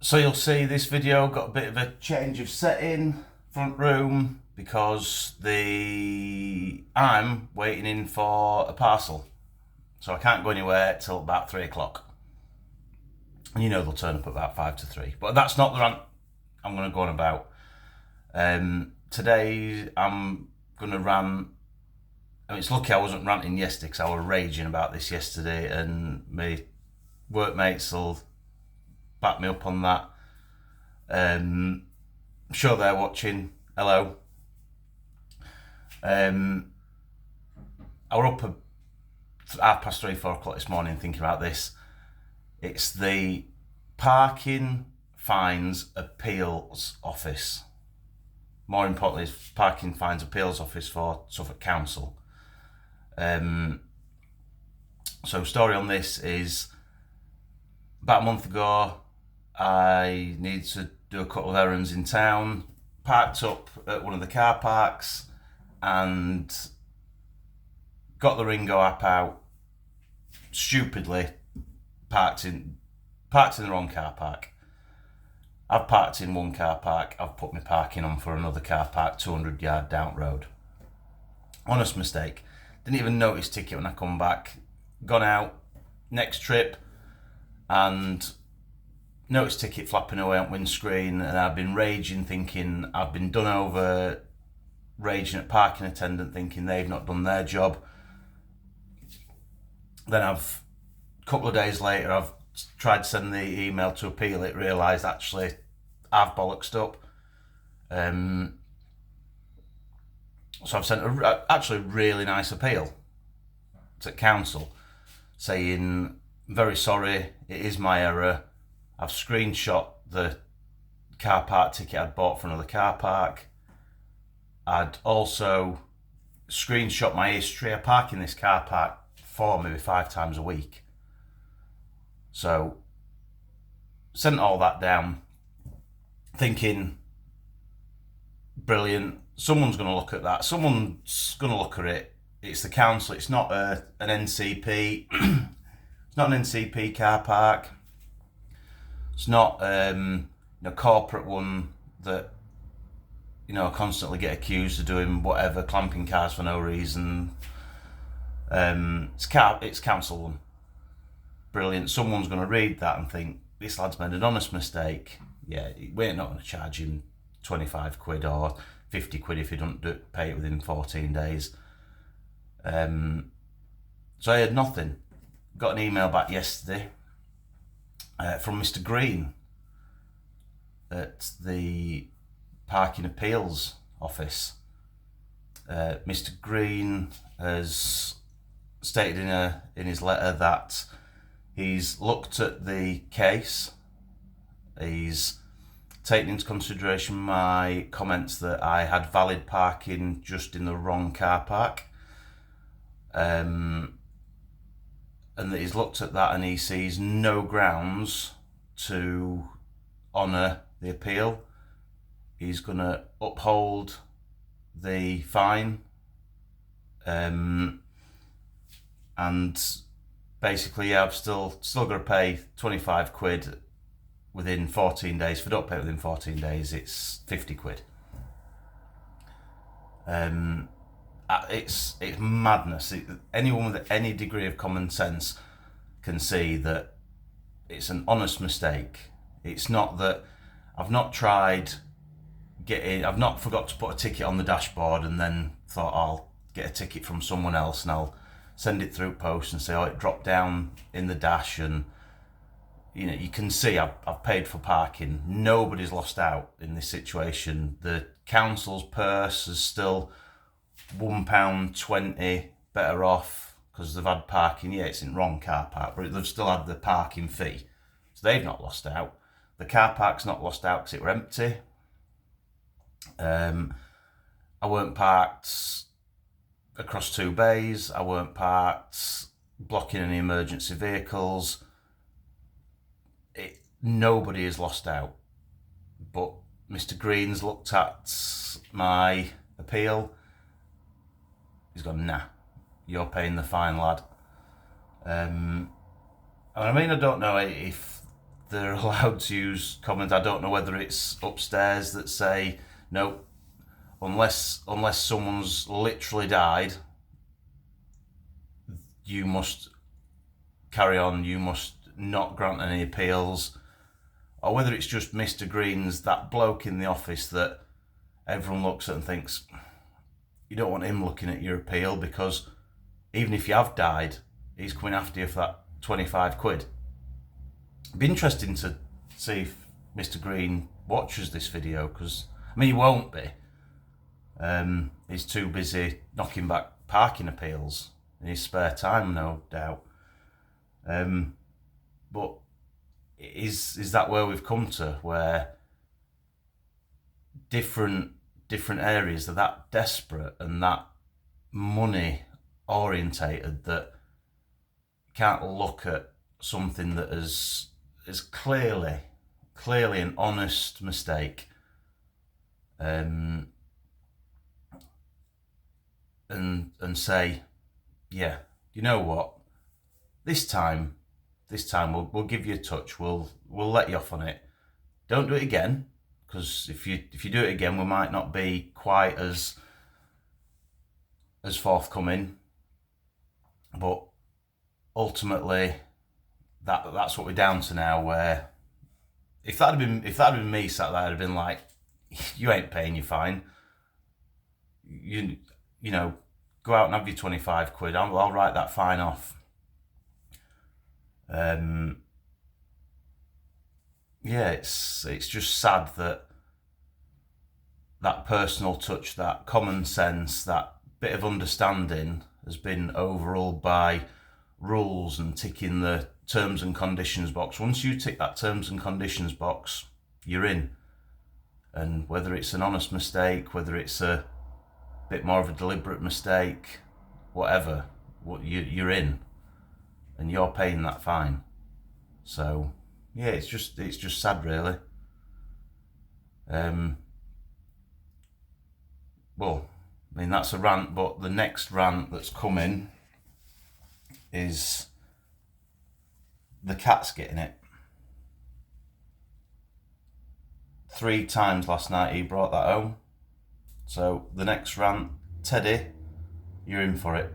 So you'll see this video got a bit of a change of setting, front room, because I'm waiting in for a parcel. So I can't go anywhere till about 3 o'clock. And you know they'll turn up at about 5 to 3. But that's not the rant I'm going to go on about. Today I'm going to rant. I mean, it's lucky I wasn't ranting yesterday because I was raging about this yesterday, and my workmates will back me up on that. I'm sure they're watching. Hello. I was up at 3:30, 4 o'clock this morning thinking about this. It's the Parking Fines Appeals Office. More importantly, it's Parking Fines Appeals Office for Suffolk Council. So story on this is, about a month ago, I needed to do a couple of errands in town, parked up at one of the car parks and got the Ringo app out, stupidly parked in the wrong car park. I've parked in one car park, I've put my parking on for another car park 200 yard down road. Honest mistake. Didn't even notice ticket when I come back. Gone out, next trip, and noticed ticket flapping away on windscreen, and I've been raging, thinking I've been done over, raging at parking attendant, thinking they've not done their job. Then a couple of days later, I've tried to send the email to appeal it, realised actually I've bollocksed up. So I've sent actually a really nice appeal to council saying, very sorry, it is my error. I've screenshot the car park ticket I'd bought for another car park. I'd also screenshot my history. I park in this car park maybe 5 times a week. So sent all that down, thinking, brilliant, someone's going to look at that. Someone's going to look at it. It's the council. It's not an NCP. It's not an NCP car park. It's not a corporate one that constantly get accused of doing whatever, clamping cars for no reason. It's council one. Brilliant. Someone's going to read that and think, this lad's made an honest mistake. Yeah, we're not going to charge him 25 quid or 50 quid if he doesn't pay it within 14 days. So I had nothing. Got an email back yesterday from Mr. Green at the Parking Appeals Office. Mr. Green has stated in his letter that he's looked at the case. He's taken into consideration my comments that I had valid parking just in the wrong car park. And that he's looked at that and he sees no grounds to honour the appeal. He's going to uphold the fine, and basically, I've still got to pay 25 quid within 14 days. If I don't pay it within 14 days, it's 50 quid. It's madness. Anyone with any degree of common sense can see that it's an honest mistake. It's not that I've not forgot to put a ticket on the dashboard and then thought I'll get a ticket from someone else and I'll send it through post and say, oh, it dropped down in the dash, and you can see I've paid for parking. Nobody's lost out in this situation. The council's purse is still £1.20 better off because they've had parking. Yeah, it's in the wrong car park, but they've still had the parking fee, so they've not lost out. The car park's not lost out because it were empty. I weren't parked across 2 bays. I weren't parked blocking any emergency vehicles. Nobody has lost out. But Mr. Green's looked at my appeal. He's gone, nah, you're paying the fine, lad. I mean, I don't know if they're allowed to use comments. I don't know whether it's upstairs that say no, unless someone's literally died, you must carry on. You must not grant any appeals, or whether it's just Mr. Green's that bloke in the office that everyone looks at and thinks you don't want him looking at your appeal, because even if you have died, he's coming after you for that 25 quid. It'd be interesting to see if Mr. Green watches this video, because I mean he won't be. He's too busy knocking back parking appeals in his spare time, no doubt. But is that where we've come to, where different areas are that desperate and that money orientated that you can't look at something that is clearly an honest mistake, and say, yeah, you know what, this time we'll give you a touch, we'll let you off on it, don't do it again, because if you do it again, we might not be quite as forthcoming. But ultimately, that's what we're down to now, where if that had been me sat there, I'd have been like, you ain't paying your fine, you know, go out and have your 25 quid, I'll write that fine off. Yeah, it's just sad that personal touch, that common sense, that bit of understanding has been overruled by rules and ticking the terms and conditions box. Once you tick that terms and conditions box, you're in. And whether it's an honest mistake, whether it's a bit more of a deliberate mistake, whatever, you're in, and you're paying that fine. So yeah, it's just sad, really. Well, I mean, that's a rant, but the next rant that's coming is the cat's getting it. 3 times last night he brought that home. So the next rant, Teddy, you're in for it.